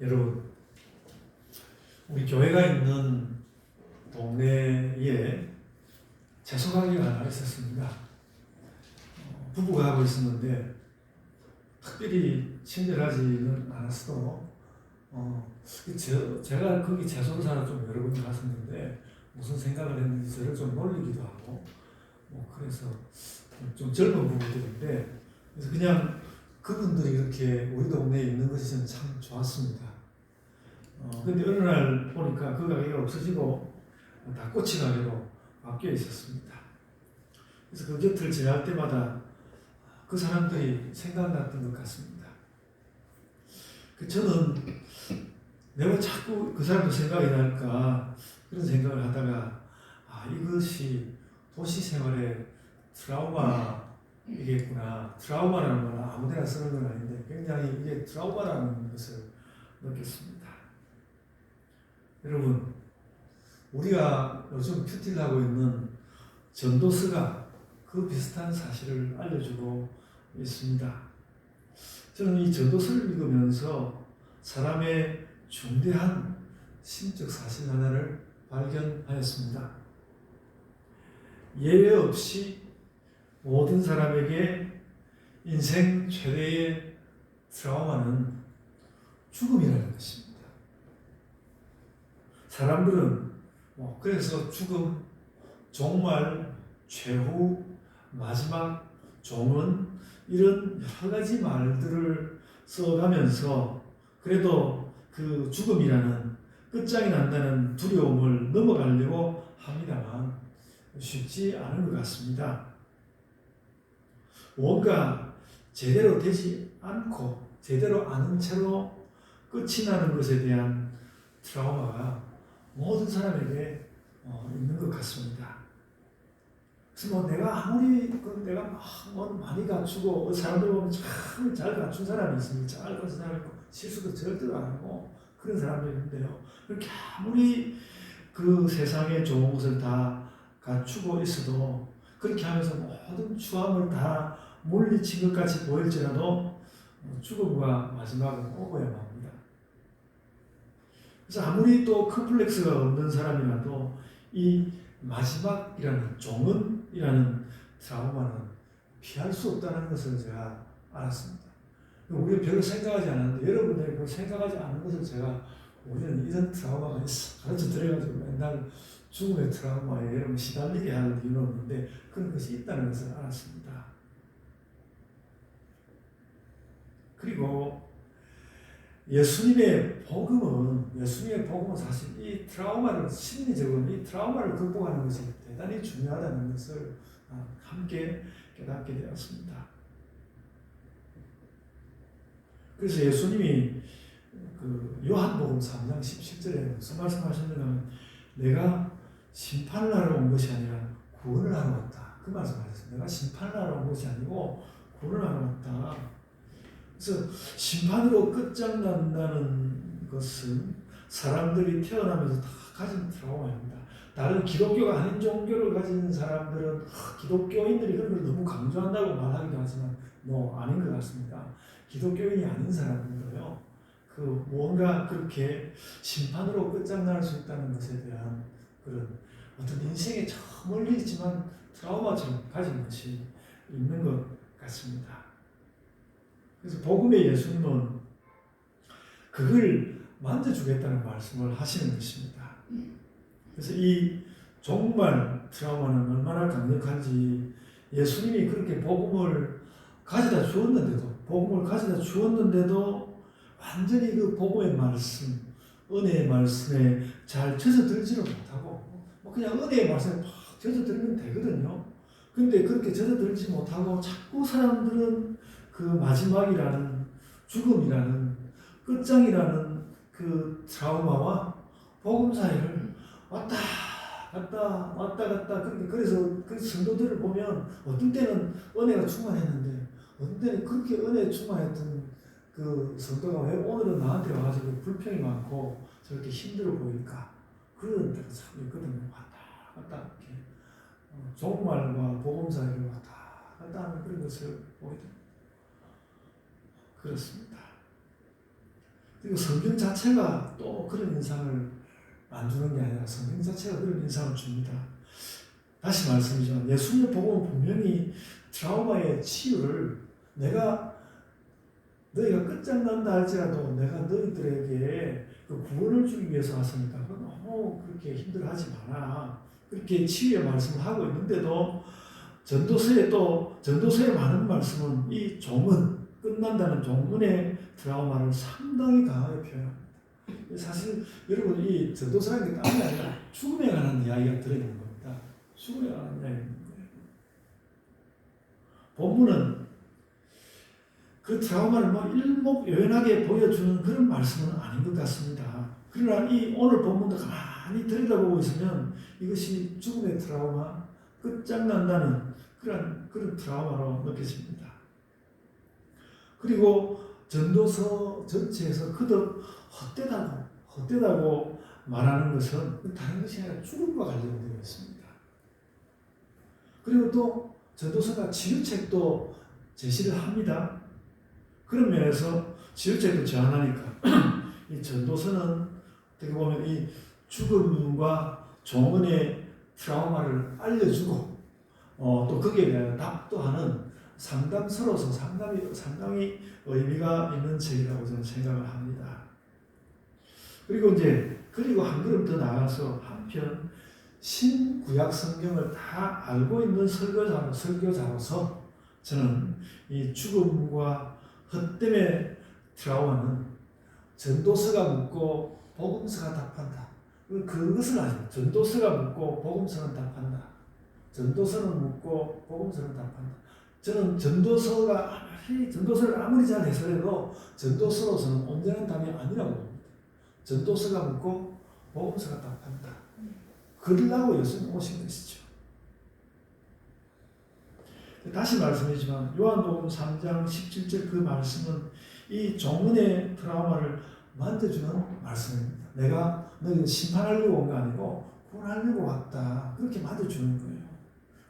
여러분, 우리 교회가 있는 동네에 채소가게가 하나 있었습니다. 부부가 하고 있었는데 특별히 친절하지는 않았어도 제가 거기 채소를 사러 좀 여러 번 갔었는데 무슨 생각을 했는지 저를 좀 놀리기도 하고 그래서 좀 젊은 부부들인데 그래서 그냥 그분들이 이렇게 우리 동네에 있는 것이 저는 참 좋았습니다. 근데 어느 날 보니까 그 가게가 없어지고 닭꼬치 가게로 바뀌어 있었습니다. 그래서 그 곁을 지날 때마다 그 사람들이 생각났던 것 같습니다. 저는 내가 자꾸 그 사람들 생각이 날까 그런 생각을 하다가 이것이 도시 생활의 트라우마이겠구나. 트라우마라는 건 아무데나 쓰는 건 아닌데 굉장히 이게 트라우마라는 것을 느꼈습니다. 여러분, 우리가 요즘 큐티하고 있는 전도서가 그 비슷한 사실을 알려주고 있습니다. 저는 이 전도서를 읽으면서 사람의 중대한 심적 사실 하나를 발견하였습니다. 예외 없이 모든 사람에게 인생 최대의 트라우마는 죽음이라는 것입니다. 사람들은 그래서 죽음, 종말, 최후, 마지막, 종은 이런 여러 가지 말들을 써가면서 그래도 그 죽음이라는 끝장이 난다는 두려움을 넘어가려고 합니다만 쉽지 않은 것 같습니다. 뭔가 제대로 되지 않고 제대로 아는 채로 끝이 나는 것에 대한 트라우마가 모든 사람에게 있는 것 같습니다. 그래서 내가 아무리 내가 많이 갖추고 사람들 보면 참 잘 갖춘 사람이 있습니다. 잘 갖춘 사람이 있고 실수도 절대로 안 하고 그런 사람들이 있는데요. 그렇게 아무리 그 세상에 좋은 것을 다 갖추고 있어도 그렇게 하면서 모든 추함을 다 물리친 것 같이 보일지라도 죽음과 마지막은 오고야만 합니다. 그래서 아무리 또 컴플렉스가 없는 사람이라도 이 마지막이라는 종언이라는 트라우마는 피할 수 없다는 것을 제가 알았습니다. 우리가 별로 생각하지 않았는데 여러분들이 별로 생각하지 않은 것을 제가 우리는 이런 트라우마가 있어 가르쳐 드려가지고 맨날 죽음의 트라우마에 여러분 시달리게 하는 이유는 없는데 그런 것이 있다는 것을 알았습니다. 그리고 예수님의 복음은 사실 이 트라우마를 심리적으로 이 트라우마를 극복하는 것이 대단히 중요하다는 것을 함께 깨닫게 되었습니다. 그래서 예수님이 그 요한복음 3장 17절에 무슨 말씀하셨는가 하면 내가 심판을 하러 온 것이 아니라 구원을 하러 왔다. 그 말씀하셨어요. 내가 심판을 하러 온 것이 아니고 구원을 하러 왔다. 그래서 심판으로 끝장난다는 것은 사람들이 태어나면서 다 가진 트라우마입니다. 다른 기독교가 아닌 종교를 가진 사람들은 기독교인들이 그런 걸 너무 강조한다고 말하기도 하지만 아닌 것 같습니다. 기독교인이 아닌 사람들도요. 그 뭔가 그렇게 심판으로 끝장날 수 있다는 것에 대한 그런 어떤 인생에 저 멀리 있지만 트라우마처럼 가진 것이 있는 것 같습니다. 그래서 복음의 예수님은 그걸 만져주겠다는 말씀을 하시는 것입니다. 그래서 이 종말 트라우마는 얼마나 강력한지 예수님이 그렇게 복음을 가져다 주었는데도 완전히 그 복음의 말씀, 은혜의 말씀에 잘 젖어들지를 못하고 그냥 은혜의 말씀에 팍 젖어들면 되거든요. 근데 그렇게 젖어들지 못하고 자꾸 사람들은 그 마지막이라는 죽음이라는 끝장이라는 그 트라우마와 복음 사이를 왔다 갔다 그래서 그 성도들을 보면 어떤 때는 은혜가 충만했는데 어떤 때는 그렇게 은혜에 충만했던 그 성도가 왜 오늘은 나한테 와가지고 불평이 많고 저렇게 힘들어 보일까 그런 때가 참 있거든요. 왔다 갔다 이렇게 종말과 복음 사이를 왔다 갔다 하는 그런 것을 보게 됩니다. 그렇습니다. 그리고 성경 자체가 또 그런 인상을 안 주는 게 아니라 성경 자체가 그런 인상을 줍니다. 다시 말씀이지만 예수님의 복음은 분명히 트라우마의 치유를 내가 너희가 끝장난다 할지라도 내가 너희들에게 그 구원을 주기 위해서 왔으니까 너무 그렇게 힘들어하지 마라. 그렇게 치유의 말씀을 하고 있는데도 전도서에 많은 말씀은 이 종은 끝난다는 종문의 트라우마를 상당히 강하게 표현합니다. 사실 여러분 이 전도서라는 게 딴 게 아니라 죽음에 관한 이야기가 들어있는 겁니다. 죽음에 관한 이야기입니다. 본문은 그 트라우마를 뭐 일목요연하게 보여주는 그런 말씀은 아닌 것 같습니다. 그러나 이 오늘 본문도 가만히 들여다보고 있으면 이것이 죽음의 트라우마, 끝장난다는 그런 트라우마로 느껴집니다. 그리고 전도서 전체에서 그덕 헛되다고 말하는 것은 다른 것이 아니라 죽음과 관련되어 있습니다. 그리고 또 전도서가 치유책도 제시를 합니다. 그런 면에서 치유책도 제안하니까 이 전도서는 어떻게 보면 이 죽음과 종언의 트라우마를 알려주고 또 거기에 대한 답도 하는 상담서로서 상당히 의미가 있는 책이라고 저는 생각을 합니다. 그리고 한 걸음 더 나아가서 한편 신구약 성경을 다 알고 있는 설교자로서 저는 이 죽음과 헛됨의 트라우마는 전도서가 묻고 복음서가 답한다. 그것을 아십니다. 전도서가 묻고 복음서는 답한다. 전도서는 묻고 복음서는 답한다. 저는 전도서를 아무리 잘 해설해도 전도서로서는 온전한 답이 아니라고 봅니다. 전도서가 묻고 복음서가 답한다. 그러려고 예수님 오신 것이죠. 다시 말씀이지만 요한복음 3장 17절 그 말씀은 이 종문의 트라우마를 만져주는 말씀입니다. 내가 너희를 심판하려고 온 거 아니고 구원하려고 왔다. 그렇게 만져주는 거예요.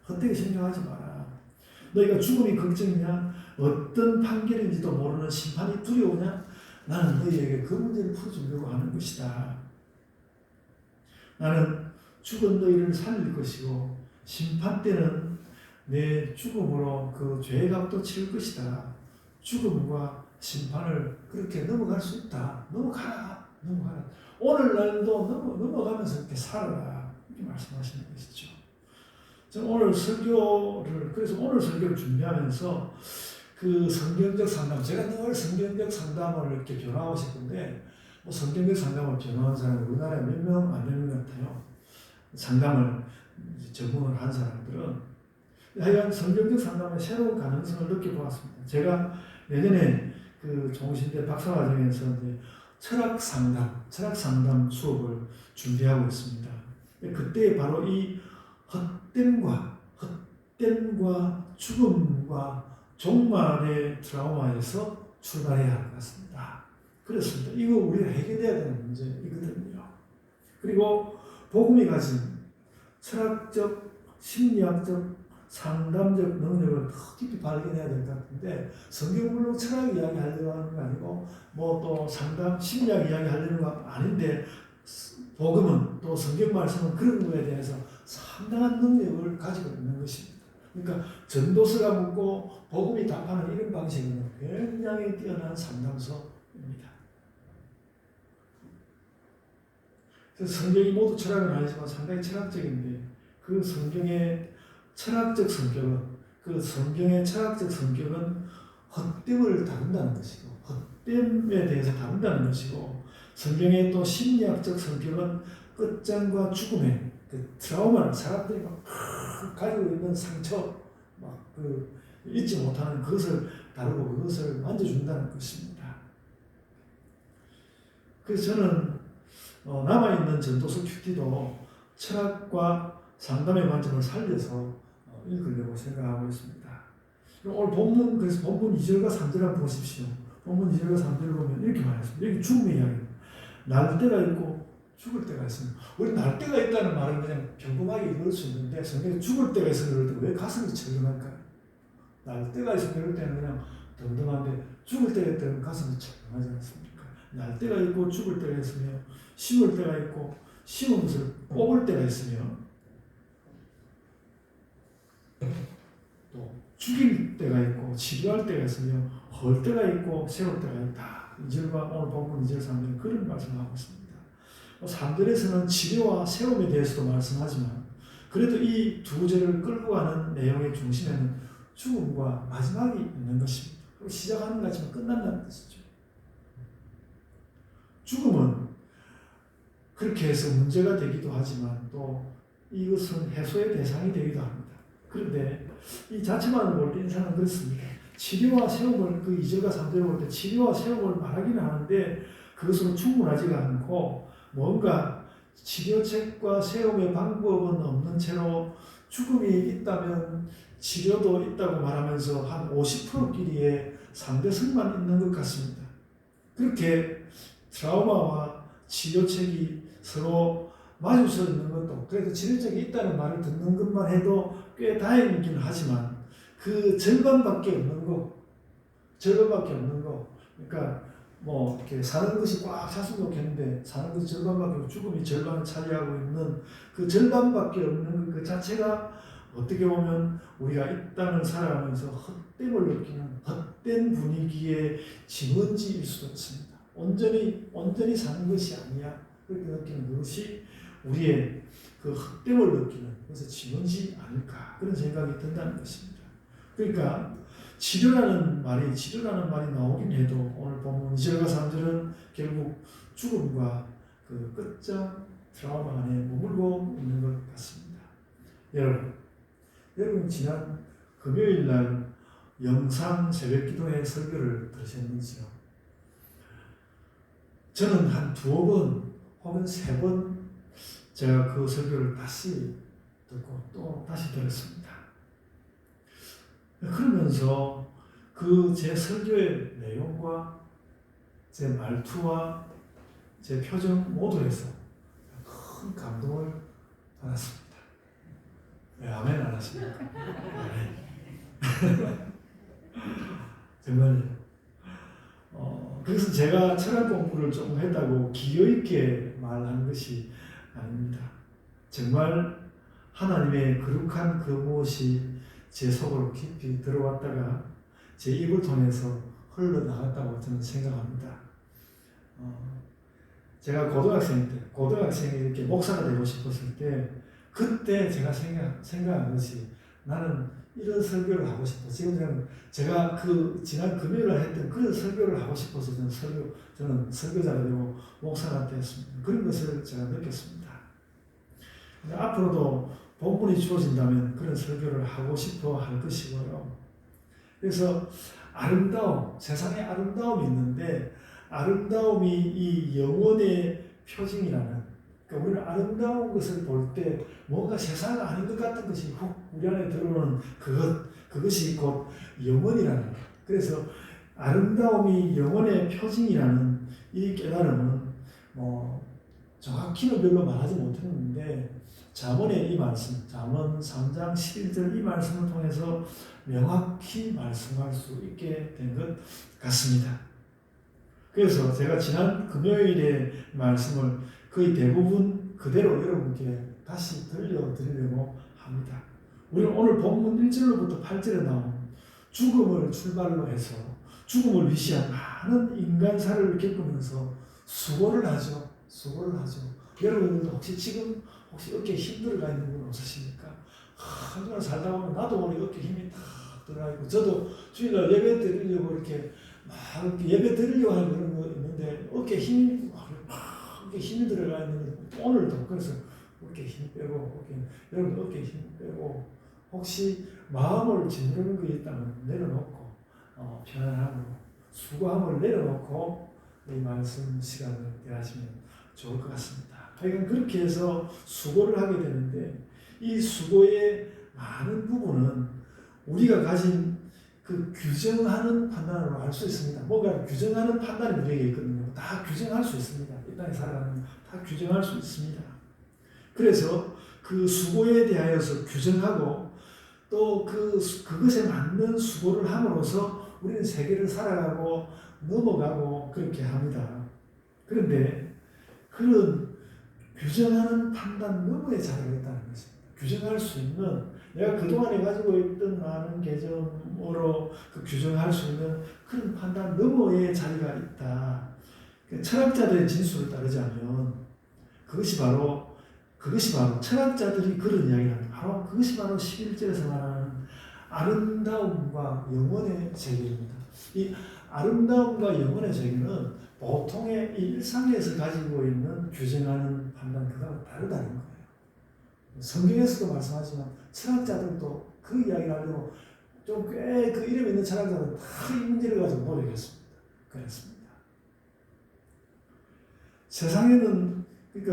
헛되게 심정하지 마라. 너희가 죽음이 걱정이냐 어떤 판결인지도 모르는 심판이 두려우냐 나는 너희에게 그 문제를 풀어주려고 하는 것이다. 나는 죽은 너희를 살릴 것이고 심판 때는 내 죽음으로 그 죄의 값도 치를 것이다. 죽음과 심판을 그렇게 넘어갈 수 있다. 넘어가라. 오늘날도 넘어가면서 이렇게 살아라. 이렇게 말씀하시는 것이죠. 저는 오늘 설교를 준비하면서 그 성경적 상담, 제가 늘 성경적 상담을 이렇게 변화하고 싶은데, 뭐 성경적 상담을 변화한 사람이 우리나라에 몇 명 안 되는 것 같아요. 상담을 전문을 한 사람들은. 하여간 성경적 상담의 새로운 가능성을 느껴보았습니다. 제가 예전에 그 종신대 박사과정에서 철학 상담 수업을 준비하고 있습니다. 그때 바로 이 헛됨과 죽음과 종말의 트라우마에서 출발해야 할 것 같습니다. 그렇습니다. 이거 우리가 해결해야 되는 문제이거든요. 그리고 복음이 가진 철학적, 심리학적, 상담적 능력을 더 깊이 발견해야 될 것 같은데 성경물로 철학 이야기 하려고 하는 거 아니고 뭐 또 상담, 심리학 이야기 하려는 거 아닌데 복음은 또 성경 말씀은 그런 거에 대해서 상당한 능력을 가지고 있는 것입니다. 그러니까 전도서가 묻고 복음이 답하는 이런 방식은 굉장히 뛰어난 상담서입니다. 그래서 성경이 모두 철학은 아니지만 상당히 철학적인데 그 성경의 철학적 성격은 헛됨을 다룬다는 것이고 헛됨에 대해서 다룬다는 것이고 성경의 또 심리학적 성격은 끝장과 죽음의 그 트라우마를 사람들이 막 가지고 있는 상처 잊지 못하는 그것을 다루고 그것을 만져준다는 것입니다. 그래서 저는 남아있는 전도서 큐티도 철학과 상담의 관점을 살려서 읽으려고 생각하고 있습니다. 오늘 그래서 본문 2절과 3절을 한번 보십시오. 본문 2절과 3절을 보면 이렇게 말했습니다. 여기 죽음의 이야기입니다. 날 때가 있고 죽을 때가 있습니다. 우리 날 때가 있다는 말은 그냥 평범하게 읽을 수 있는데 성경에 죽을 때가 있으면 그럴 때 왜 가슴이 철렁할까요? 날 때가 있으면 그럴 때는 그냥 덤덤한데 죽을 때가 있다면 가슴이 철렁하지 않습니까? 날 때가 있고 죽을 때가 있으며 심을 때가 있고 심은 것을 뽑을 때가 있으며 또 죽일 때가 있고 치료할 때가 있으며 헐 때가 있고 세울 때가 있다. 2절과 오늘 본문 2절 3절은 그런 말씀을 하고 있습니다. 3절에서는 치료와 세움에 대해서도 말씀하지만 그래도 이 두 절을 끌고 가는 내용의 중심에는 죽음과 마지막이 있는 것입니다. 시작하는 것이지만 끝난다는 뜻이죠. 죽음은 그렇게 해서 문제가 되기도 하지만 또 이것은 해소의 대상이 되기도 합니다. 그런데 이 자체만을 볼 때 인상은 그렇습니다. 치료와 세움을 그 2절과 3절을 볼 때 치료와 세움을 말하기는 하는데 그것으로 충분하지가 않고 뭔가 치료책과 세움의 방법은 없는 채로 죽음이 있다면 치료도 있다고 말하면서 한 50%끼리의 상대성만 있는 것 같습니다. 그렇게 트라우마와 치료책이 서로 마주서 있는 것도 그래도 치료책이 있다는 말을 듣는 것만 해도 꽤 다행이긴 하지만 그 절반밖에 없는 거 그러니까 뭐 이렇게 사는 것이 꽉 찼으면 좋겠는데 사는 것이 절반밖에 없고 죽음이 절반을 차지하고 있는 그 절반밖에 없는 그 자체가 어떻게 보면 우리가 이 땅을 살아가면서 헛됨을 느끼는 헛된 분위기의 징언지일 수도 있습니다. 온전히 사는 것이 아니야. 그렇게 느끼는 것이 우리의 그 헛됨을 느끼는 그래서 징언지 아닐까 그런 생각이 든다는 것입니다. 그러니까 치료라는 말이 나오긴 해도 오늘 본문 2절과 3절은 결국 죽음과 그 끝장 트라우마 안에 머물고 있는 것 같습니다. 여러분 지난 금요일 날 영상 새벽기도회 설교를 들으셨는지요? 저는 한 2번 혹은 3번 제가 그 설교를 다시 듣고 또 다시 들었습니다. 그러면서 그 제 설교의 내용과 제 말투와 제 표정 모두에서 큰 감동을 받았습니다. 네, 아멘 안 하십니까? 정말요. 그래서 제가 철학 공부를 조금 했다고 기여 있게 말하는 것이 아닙니다. 정말 하나님의 거룩한 그 무엇이 제 속으로 깊이 들어왔다가 제 입을 통해서 흘러나갔다고 저는 생각합니다. 제가 고등학생이 이렇게 목사가 되고 싶었을 때 그때 제가 생각한 것이 나는 이런 설교를 하고 싶어. 지금 제가 그 지난 금요일에 했던 그런 설교를 하고 싶어서 저는 설교자가 되고 목사가 되었습니다. 그런 것을 제가 느꼈습니다. 앞으로도 본문이 주어진다면 그런 설교를 하고 싶어 할 것이고요. 그래서 세상에 아름다움이 있는데 아름다움이 이 영혼의 표징이라는 그러니까 우리는 아름다운 것을 볼 때 뭔가 세상 아닌 것 같은 것이 훅 우리 안에 들어오는 그것이 곧 영혼이라는 거예요. 그래서 아름다움이 영혼의 표징이라는 이 깨달음은 정확히는 별로 말하지 못했는데 잠언의 이 말씀, 잠언 3장 11절 이 말씀을 통해서 명확히 말씀할 수 있게 된 것 같습니다. 그래서 제가 지난 금요일의 말씀을 거의 대부분 그대로 여러분께 다시 들려드리려고 합니다. 우리는 오늘 본문 1절로부터 8절에 나온 죽음을 출발로 해서 죽음을 위시한 많은 인간사를 겪으면서 수고를 하죠. 여러분들도 혹시 어깨에 힘 들어가 있는 분 없으십니까? 한 주간 살다 보면 나도 모르게 어깨에 힘이 탁 들어가 있고 저도 주일날 예배 드리려고 이렇게 막 예배 드리려고 하는 그런 거 있는데 어깨에 힘이 들어가 있는 거 오늘도 그래서 어깨에 힘 빼고 여러분 어깨에 힘 빼고 혹시 마음을 짓누르는 게 있다면 내려놓고 편안함으로 수고함을 내려놓고 이 말씀 시간을 대하시면 좋을 것 같습니다. 하여간 그렇게 해서 수고를 하게 되는데 이 수고의 많은 부분은 우리가 가진 그 규정하는 판단으로 알 수 있습니다. 뭔가 규정하는 판단이 우리에게 있거든요. 다 규정할 수 있습니다. 이 땅에 살아가는 다 규정할 수 있습니다. 그래서 그 수고에 대하여서 규정하고 또 그것에 맞는 수고를 함으로써 우리는 세계를 살아가고 넘어가고 그렇게 합니다. 그런데 그런 규정하는 판단 너머에 자리가 있다는 것입니다. 규정할 수 있는, 내가 그동안에 가지고 있던 많은 개념으로 그 규정할 수 있는 그런 판단 너머에 자리가 있다. 철학자들의 진술을 따르자면 그것이 바로 철학자들이 그런 이야기를 합니다. 바로 그것이 바로 11절에서 말하는 아름다움과 영혼의 세계입니다. 이 아름다움과 영혼의 세계는 보통의 이 일상에서 가지고 있는 규정하는 판단 그거와 다르다는 거예요. 성경에서도 말씀하지만 철학자들도 그 이야기를 하려고 좀 꽤 그 이름 있는 철학자들은 다 이 문제를 가지고 노력했습니다. 그랬습니다. 세상에는 그러니까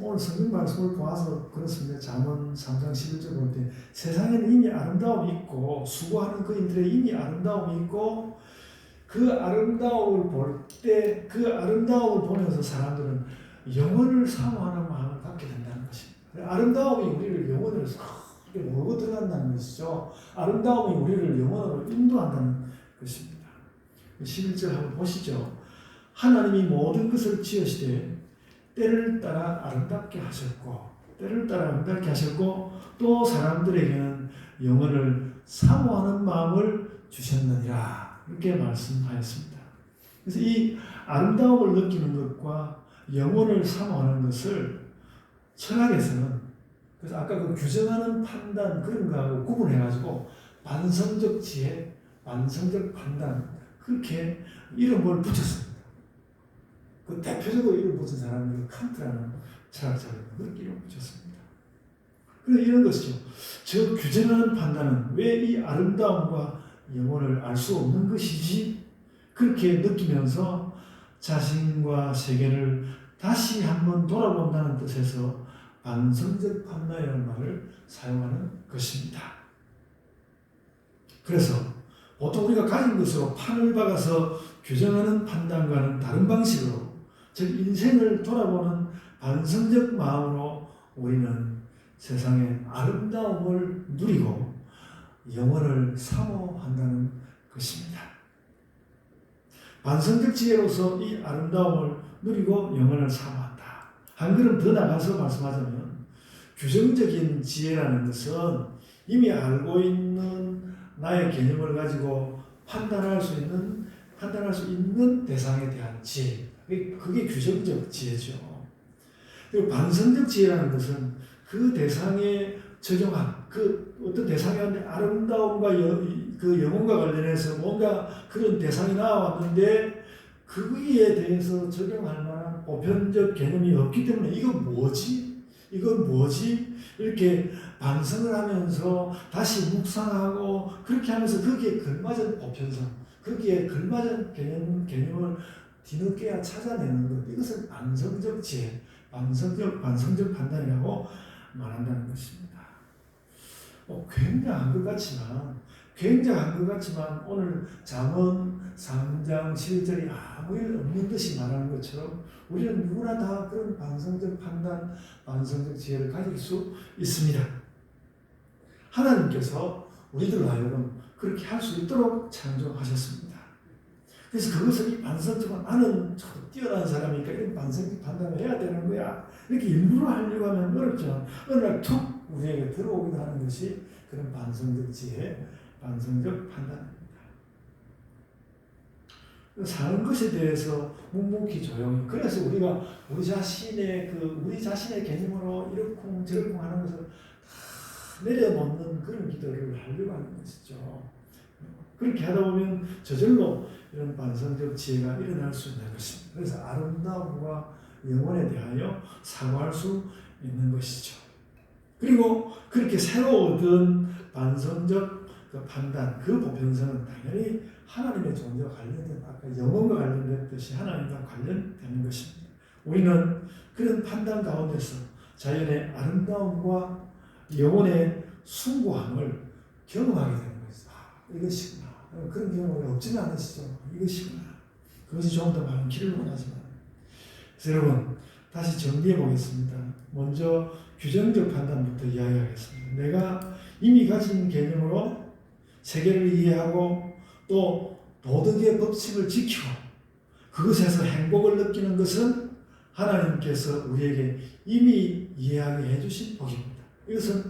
오늘 성경 말씀을 보아서 그렇습니다. 잠언 3장 11절 볼 때 세상에는 이미 아름다움이 있고 수고하는 그인들의 이미 아름다움이 있고 그 아름다움을 볼 때 그 아름다움을 보면서 사람들은 영혼을 사모하는 마음을 갖게 된다는 것입니다. 아름다움이 우리를 영혼으로 이렇게 몰고 들어간다는 것이죠. 아름다움이 우리를 영혼으로 인도한다는 것입니다. 11절 한번 보시죠. 하나님이 모든 것을 지으시되 때를 따라 아름답게 하셨고 또 사람들에게는 영혼을 사모하는 마음을 주셨느니라 이렇게 말씀하였습니다. 그래서 이 아름다움을 느끼는 것과 영혼을 사모하는 것을 철학에서는 그래서 아까 그 규정하는 판단 그런 거하고 구분해가지고 반성적 지혜, 반성적 판단 그렇게 이름을 붙였습니다. 그 대표적으로 이름 붙인 사람이 칸트라는 철학자가 그렇게 이름 붙였습니다. 그래서 이런 것이죠. 저 규정하는 판단은 왜 이 아름다움과 영혼을 알 수 없는 것이지? 그렇게 느끼면서 자신과 세계를 다시 한번 돌아본다는 뜻에서 반성적 판단이라는 말을 사용하는 것입니다. 그래서 보통 우리가 가진 것으로 판을 박아서 규정하는 판단과는 다른 방식으로 즉 인생을 돌아보는 반성적 마음으로 우리는 세상의 아름다움을 누리고 영혼을 사모한다는 것입니다. 반성적 지혜로서 이 아름다움을 누리고 영혼을 사모한다. 한 걸음 더 나가서 말씀하자면 규정적인 지혜라는 것은 이미 알고 있는 나의 개념을 가지고 판단할 수 있는 대상에 대한 지혜. 그게 규정적 지혜죠. 그리고 반성적 지혜라는 것은 그 대상에 적용한 그 어떤 대상의 아름다움과 그 영혼과 관련해서 뭔가 그런 대상이 나왔는데 그거에 대해서 적용할 만한 보편적 개념이 없기 때문에 이건 뭐지? 이렇게 반성을 하면서 다시 묵상하고 그렇게 하면서 거기에 걸맞은 보편성, 거기에 걸맞은 개념을 뒤늦게야 찾아내는 것. 이것을 반성적 지혜, 반성적 판단이라고 말한다는 것입니다. 굉장한 것 같지만 오늘 잠언 3장 11절이 아무 일 없는 듯이 말하는 것처럼 우리는 누구나 다 그런 반성적 판단, 반성적 지혜를 가질 수 있습니다. 하나님께서 우리들로 하여금 그렇게 할 수 있도록 창조하셨습니다. 그래서 그것을 이 반성적으로 나는 뛰어난 사람이니까 이런 반성적 판단을 해야 되는 거야. 이렇게 일부러 하려고 하면 어렵죠. 어느 날 툭 우리에게 들어오기도 하는 것이 그런 반성적 지혜, 반성적 판단입니다. 사는 것에 대해서 묵묵히 조용히. 그래서 우리가 우리 자신의 개념으로 이렇쿵 저렇쿵 하는 것을 다 내려놓는 그런 기도를 하려고 하는 것이죠. 그렇게 하다 보면 저절로 이런 반성적 지혜가 일어날 수 있는 것입니다. 그래서 아름다움과 영혼에 대하여 사모할 수 있는 것이죠. 그리고 그렇게 새로 얻은 반성적 그 판단, 그 보편성은 당연히 하나님의 존재와 관련된, 아까 영혼과 관련됐듯이 하나님과 관련되는 것입니다. 우리는 그런 판단 가운데서 자연의 아름다움과 영혼의 숭고함을 경험하게 되는 것이다. 이것이구나. 그런 경험이 없지는 않으시죠. 이것이구나. 그것이 조금 더 많은 길을 원하지만. 그래서 여러분, 다시 정리해 보겠습니다. 먼저 규정적 판단부터 이야기하겠습니다. 내가 이미 가진 개념으로 세계를 이해하고 또 도덕의 법칙을 지키고 그것에서 행복을 느끼는 것은 하나님께서 우리에게 이미 이야기해 주신 복입니다. 이것은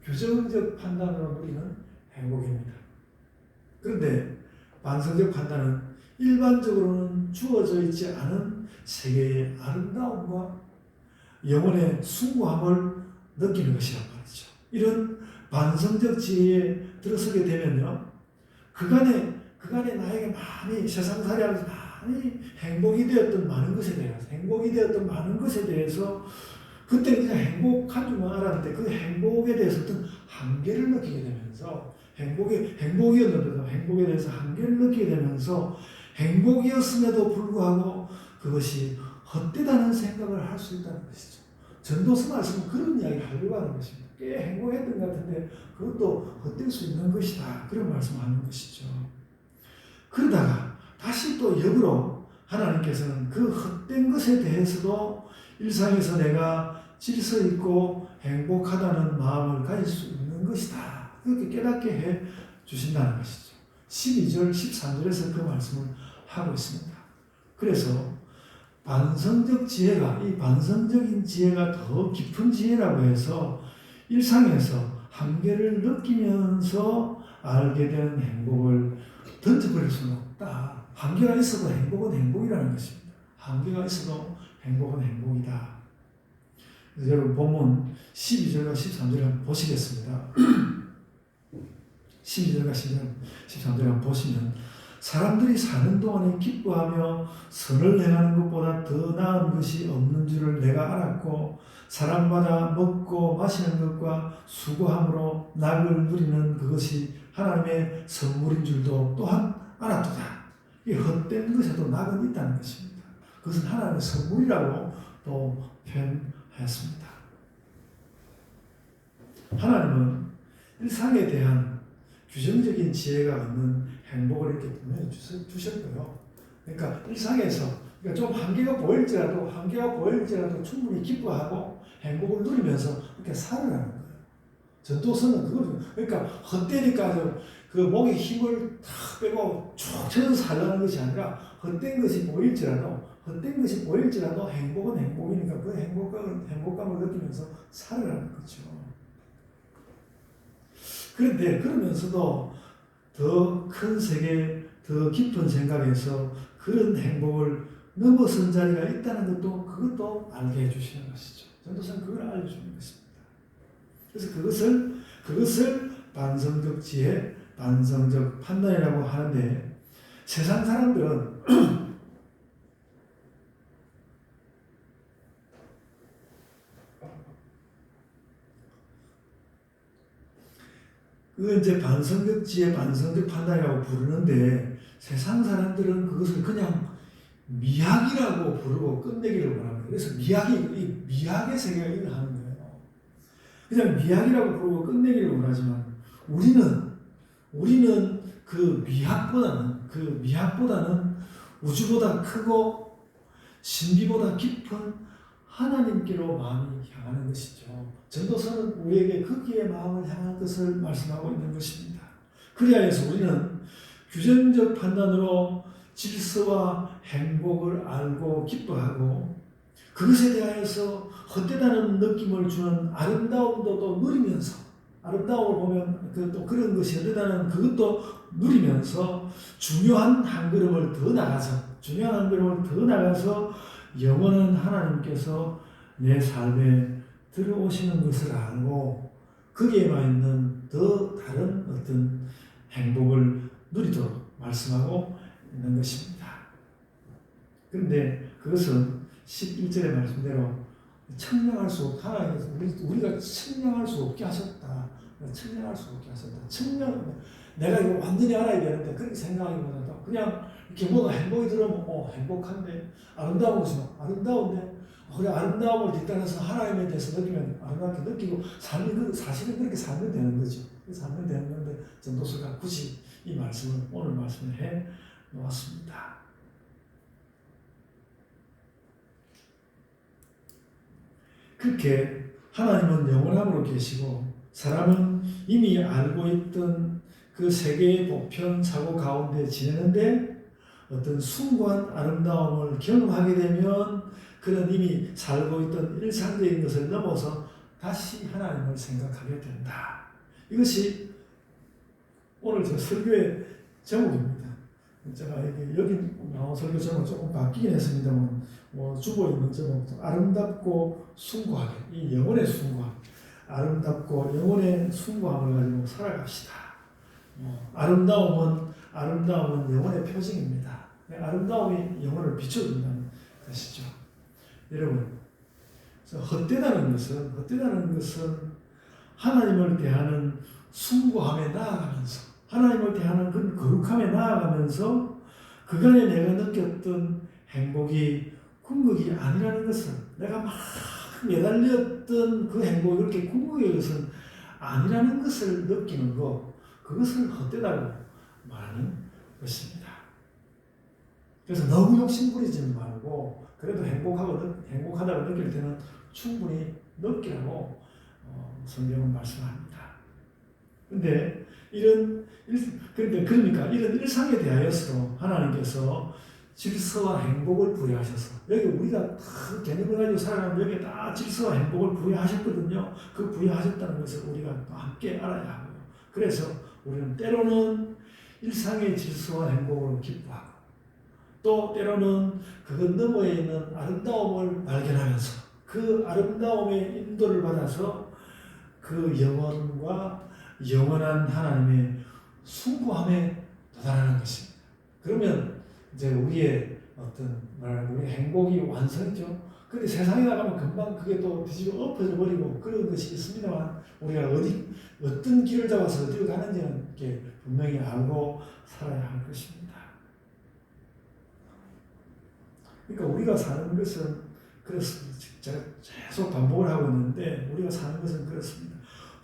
규정적 판단으로 누리는 행복입니다. 그런데 반성적 판단은 일반적으로는 주어져 있지 않은 세계의 아름다움과 영혼의 숭고함을 느끼는 것이란 말이죠. 이런 반성적 지혜에 들어서게 되면요, 그간에 나에게 많이 세상살이하면서 많이 행복이 되었던 많은 것에 대해서 그때 그냥 행복한 줄만 알았는데 그 행복에 대해서 어떤 한계를 느끼게 되면서 행복이었는데도 행복에 대해서 한계를 느끼게 되면서 행복이었음에도 불구하고 그것이 헛되다는 생각을 할 수 있다는 것이죠. 전도서 말씀은 그런 이야기를 하려고 하는 것입니다. 꽤 행복했던 것 같은데 그것도 헛될 수 있는 것이다. 그런 말씀하는 것이죠. 그러다가 다시 또 역으로 하나님께서는 그 헛된 것에 대해서도 일상에서 내가 질서 있고 행복하다는 마음을 가질 수 있는 것이다. 그렇게 깨닫게 해 주신다는 것이죠. 12절, 13절에서 그 말씀을 하고 있습니다. 그래서 반성적 지혜가, 이 반성적인 지혜가 더 깊은 지혜라고 해서 일상에서 한계를 느끼면서 알게 된 행복을 던져버릴 수는 없다. 한계가 있어도 행복은 행복이라는 것입니다. 한계가 있어도 행복은 행복이다. 그래서 여러분 본문 12절과 13절을 한번 보시겠습니다. 12절과 13절을 한번 보시면 사람들이 사는 동안에 기뻐하며 선을 행하는 것보다 더 나은 것이 없는 줄을 내가 알았고 사람마다 먹고 마시는 것과 수고함으로 낙을 누리는 그것이 하나님의 선물인 줄도 또한 알았도다. 이 헛된 것에도 낙은 있다는 것입니다. 그것은 하나님의 선물이라고 또 표현하였습니다. 하나님은 일상에 대한 규정적인 지혜가 있는 행복을 이렇게 분명히 주셨고요. 그러니까 일상에서 좀 한계가 보일지라도 충분히 기뻐하고 행복을 누리면서 이렇게 살아가는 거예요. 전도서는 그걸, 그러니까 헛되니까 그 목에 힘을 탁 빼고 쭉 쳐서 살라는 것이 아니라 헛된 것이 보일지라도 행복은 행복이니까 그 행복감을 느끼면서 살아가는 거죠. 그런데 그러면서도 더 큰 세계, 더 깊은 생각에서 그런 행복을 넘어선 자리가 있다는 그것도 알게 해주시는 것이죠. 전도서는 그걸 알려주는 것입니다. 그래서 그것을 반성적 지혜, 반성적 판단이라고 하는데 세상 사람들은 그건 이제 반성적 지혜, 반성적 판단이라고 부르는데 세상 사람들은 그것을 그냥 미학이라고 부르고 끝내기를 원합니다. 그래서 미학의 세계가 일어나는 거예요. 그냥 미학이라고 부르고 끝내기를 원하지만 우리는 그 미학보다는 우주보다 크고 신비보다 깊은 하나님께로 마음이 향하는 것이죠. 전도서는 우리에게 거기에 마음을 향한 것을 말씀하고 있는 것입니다. 그리하여 우리는 규정적 판단으로 질서와 행복을 알고 기뻐하고 그것에 대하여서 헛되다는 느낌을 주는 아름다움도 또 누리면서 아름다움을 보면 또 그런 것이 헛되다는 그것도 누리면서 중요한 한 걸음을 더 나가서 영원한 하나님께서 내 삶에 들어오시는 것을 알고 거기에만 있는 더 다른 어떤 행복을 누리도록 말씀하고 있는 것입니다. 그런데 그것은 11절의 말씀대로 하나님께서 우리가 청량할 수 없게 하셨다. 내가 이거 완전히 알아야 되는데 그렇게 생각하기보다도 그냥 이렇게 뭐가 행복이 들어오면 행복한데 아름다운데 그래 아름다움을 뒷단해서 하나님에 대해서 느끼면 아름답게 느끼고 사실은 그렇게 살면 되는 거죠. 살면 되는 건데 전도서가 굳이 오늘 말씀을 해 놓았습니다. 그렇게 하나님은 영원함으로 계시고 사람은 이미 알고 있던 그 세계의 보편 사고 가운데 지내는데 어떤 숭고한 아름다움을 경험하게 되면 그는 이미 살고 있던 일상적인 것을 넘어서 다시 하나님을 생각하게 된다. 이것이 오늘 저 설교의 제목입니다. 제가 여기 나온 설교 제목 조금 바뀌긴 했습니다만 주고 있는 제목도 아름답고 숭고하게, 이 영혼의 숭고함, 아름답고 영혼의 숭고함을 가지고 살아갑시다. 아름다움은 영혼의 표징입니다. 아름다움이 영혼을 비춰준다는 것이죠. 여러분, 헛되다는 것은 하나님을 대하는 숭고함에 나아가면서, 하나님을 대하는 그 거룩함에 나아가면서 그간에 내가 느꼈던 행복이 궁극이 아니라는 것을, 내가 막 매달렸던 그 행복이 그렇게 궁극의 것은 아니라는 것을 느끼는 것, 그것을 헛되다고 말하는 것입니다. 그래서 너무 욕심부리지 말고 그래도 행복하다고 느낄 때는 충분히 느끼라고 성경은 말씀합니다. 그러니까 이런 일상에 대하여서 하나님께서 질서와 행복을 부여하셔서, 여기 우리가 다 개념을 가지고 살아가면 여기에 다 질서와 행복을 부여하셨거든요. 그 부여하셨다는 것을 우리가 함께 알아야 하고요. 그래서 우리는 때로는 일상의 질서와 행복을 기뻐하고, 또 때로는 그것 너머에 있는 아름다움을 발견하면서 그 아름다움의 인도를 받아서 그 영원과 영원한 하나님의 숭고함에 도달하는 것입니다. 그러면 이제 우리의 우리 행복이 완성이죠. 근데 세상에 나가면 금방 그게 또 뒤집어 엎어져 버리고 그런 것이 있습니다만, 우리가 어떤 길을 잡아서 어디로 가는지는 이렇게 분명히 알고 살아야 할 것입니다. 그러니까 우리가 사는 것은 그렇습니다. 제가 계속 반복을 하고 있는데, 우리가 사는 것은 그렇습니다.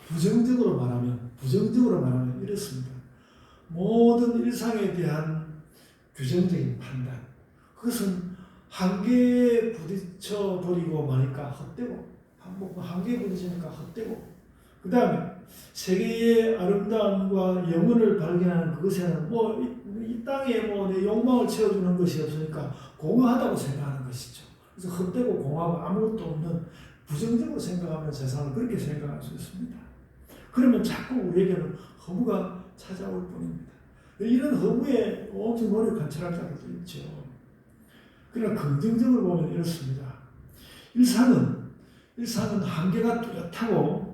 부정적으로 말하면 이렇습니다. 모든 일상에 대한 규정적인 판단, 그것은 한계에 부딪혀 버리고 마니까 헛되고, 한계에 부딪히니까 헛되고, 그 다음에 세계의 아름다움과 영혼을 발견하는 그것에는 이 땅에 내 욕망을 채워주는 것이 없으니까 공허하다고 생각하는 것이죠. 그래서 헛되고 공허하고 아무것도 없는, 부정적으로 생각하면 세상을 그렇게 생각할 수 있습니다. 그러면 자꾸 우리에게는 허무가 찾아올 뿐입니다. 이런 허무에 엄청 노력한 철학자들도 있죠. 그러나 긍정적으로 보면 이렇습니다. 일상은 한계가 뚜렷하고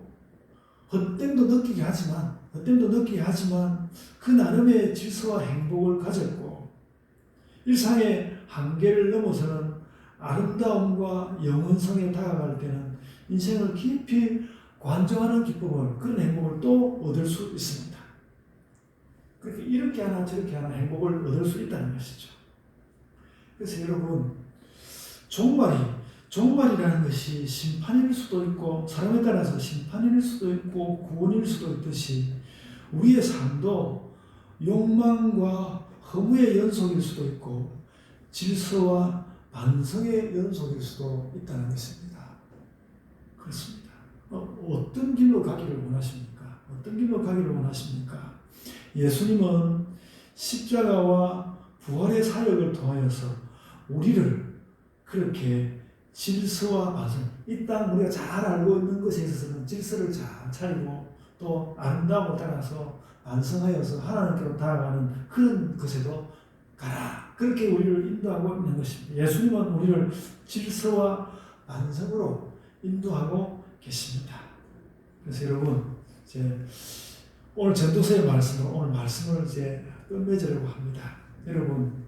헛됨도 느끼게 하지만 그 나름의 질서와 행복을 가졌고, 일상의 한계를 넘어서는 아름다움과 영원성에 다가갈 때는 인생을 깊이 관조하는 기쁨을, 그런 행복을 또 얻을 수 있습니다. 그렇게 이렇게 하나 저렇게 하나 행복을 얻을 수 있다는 것이죠. 그래서 여러분, 종말이라는 것이 심판일 수도 있고, 사람에 따라서 심판일 수도 있고 구원일 수도 있듯이, 우리의 삶도 욕망과 허무의 연속일 수도 있고 질서와 반성의 연속일 수도 있다는 것입니다. 그렇습니다. 어떤 길로 가기를 원하십니까? 예수님은 십자가와 부활의 사역을 통하여서 우리를 그렇게 질서와 반성, 이 땅 우리가 잘 알고 있는 것에 있어서는 질서를 잘 차리고 또 아름다움을 따라서 반성하여서 하나님께로 다가가는 그런 것에도 가라, 그렇게 우리를 인도하고 있는 것입니다. 예수님은 우리를 질서와 반성으로 인도하고 계십니다. 그래서 여러분, 오늘 전도서의 말씀을 이제 끝맺으려고 합니다. 여러분,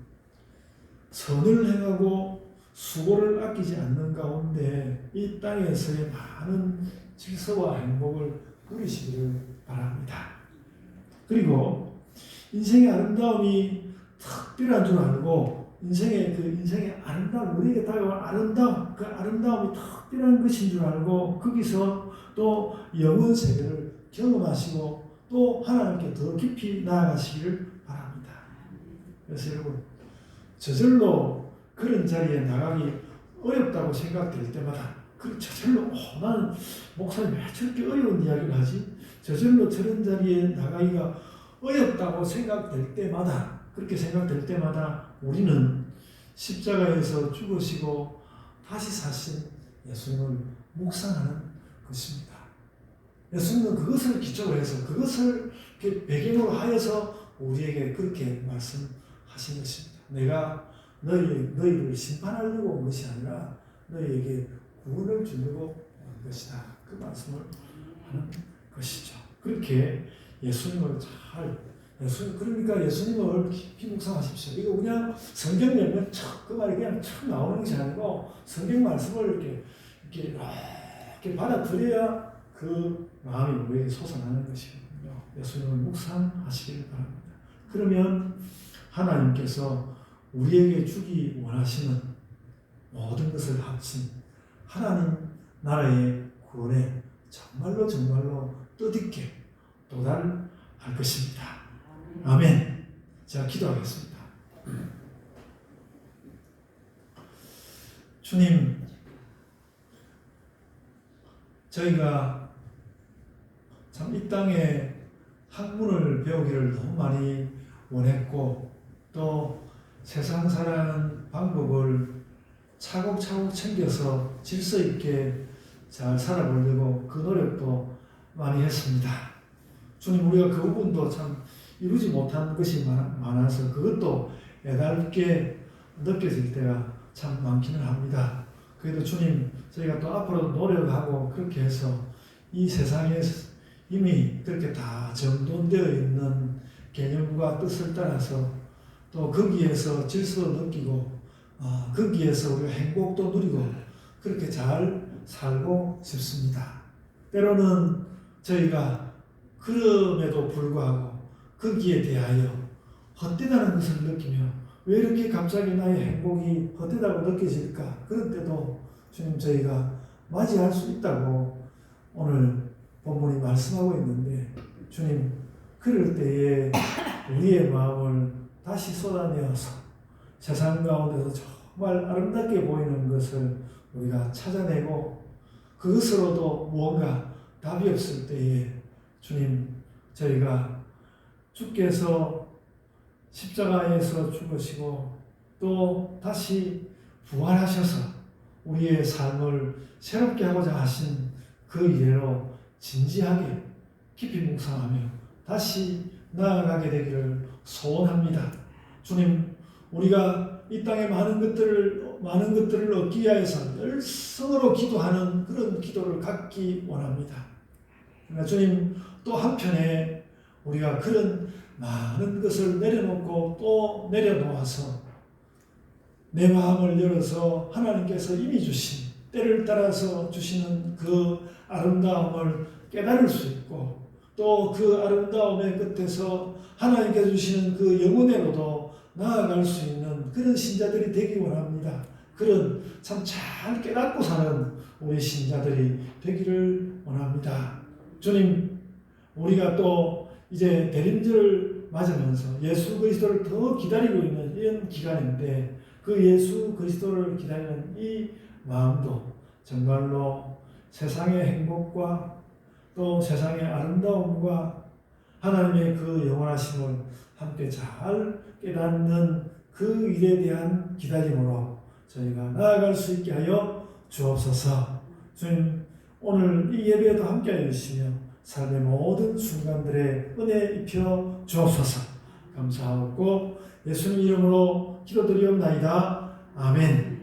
선을 행하고 수고를 아끼지 않는 가운데 이 땅에서의 많은 질서와 행복을 누리시기를 바랍니다. 그리고 인생의 아름다움이 특별한 줄 알고, 인생의 아름다움, 우리에게 다가올 아름다움, 그 아름다움이 특별한 것인 줄 알고 거기서 또 영원 세계를 경험하시고 또 하나님께 더 깊이 나아가시기를 바랍니다. 그래서 여러분, 저절로 그런 자리에 나가기 어렵다고 생각될 때마다, 저절로 나는 목사님 왜 저렇게 어려운 이야기를 하지? 저절로 저런 자리에 나가기가 어렵다고 생각될 때마다, 그렇게 생각될 때마다 우리는 십자가에서 죽으시고 다시 사신 예수님을 묵상하는 것입니다. 예수님은 그것을 기초로 해서 그것을 배경으로 하여서 우리에게 그렇게 말씀하신 것입니다. 내가 너희를 심판하려고 온 것이 아니라 너희에게 구원을 주려고 온 것이다. 그 말씀을 하는 것이죠. 그렇게 예수님을 그러니까 예수님을 깊이 묵상하십시오. 이거 그냥 성경 열면 그 말이 그냥 척 나오는 것이 아니고 성경 말씀을 이렇게 받아들여야 그 마음이 우리에게 솟아나는 것이거든요. 예수님을 묵상하시길 바랍니다. 그러면 하나님께서 우리에게 주기 원하시는 모든 것을 합친 하나님 나라의 구원에 정말로 뜻있게 도달할 것입니다. 아멘. 제가 기도하겠습니다. 주님, 저희가 참 이 땅에 학문을 배우기를 너무 많이 원했고 또 세상 살아가는 방법을 차곡차곡 챙겨서 질서 있게 잘 살아보려고 그 노력도 많이 했습니다. 주님, 우리가 그 부분도 참 이루지 못한 것이 많아서 그것도 애달게 느껴질 때가 참 많기는 합니다. 그래도 주님, 저희가 또 앞으로 노력하고 그렇게 해서 이 세상에 이미 그렇게 다 정돈되어 있는 개념과 뜻을 따라서 또 거기에서 질서도 느끼고 거기에서 우리가 행복도 누리고 그렇게 잘 살고 싶습니다. 때로는 저희가 그럼에도 불구하고 거기에 대하여 헛되다는 것을 느끼며 왜 이렇게 갑자기 나의 행복이 헛되다고 느껴질까? 그런 때도 주님, 저희가 맞이할 수 있다고 오늘 본문이 말씀하고 있는데, 주님, 그럴 때에 우리의 마음을 다시 쏟아내어서 세상 가운데서 정말 아름답게 보이는 것을 우리가 찾아내고 그것으로도 무언가 답이 없을 때에 주님, 저희가 주께서 십자가에서 죽으시고 또 다시 부활하셔서 우리의 삶을 새롭게 하고자 하신 그 이래로 진지하게 깊이 묵상하며 다시 나아가게 되기를 소원합니다. 주님, 우리가 이 땅에 많은 것들을 얻기 위해서 열성으로 기도하는 그런 기도를 갖기 원합니다. 그러나 주님, 또 한편에 우리가 그런 많은 것을 내려놓고 또 내려놓아서 내 마음을 열어서 하나님께서 이미 주신 때를 따라서 주시는 그 아름다움을 깨달을 수 있고 또 그 아름다움의 끝에서 하나님께서 주시는 그 영혼으로도 나아갈 수 있는 그런 신자들이 되기 원합니다. 그런 참 잘 깨닫고 사는 우리 신자들이 되기를 원합니다. 주님, 우리가 또 이제 대림절을 맞으면서 예수 그리스도를 더 기다리고 있는 이런 기간인데 그 예수 그리스도를 기다리는 이 마음도 정말로 세상의 행복과 또 세상의 아름다움과 하나님의 그 영원하심을 함께 잘 깨닫는 그 일에 대한 기다림으로 저희가 나아갈 수 있게 하여 주옵소서. 주님, 오늘 이 예배에도 함께 해주시며 삶의 모든 순간들에 은혜 입혀 주옵소서. 감사하고 예수님 이름으로 기도드리옵나이다. 아멘.